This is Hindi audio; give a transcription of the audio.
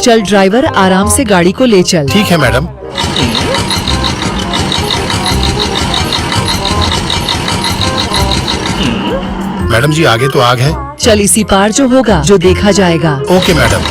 चल ड्राइवर, आराम से गाड़ी को ले चल। ठीक है मैडम। मैडम जी, आगे तो आग है। चल इसी पार जो होगा जो देखा जाएगा। Okay madam.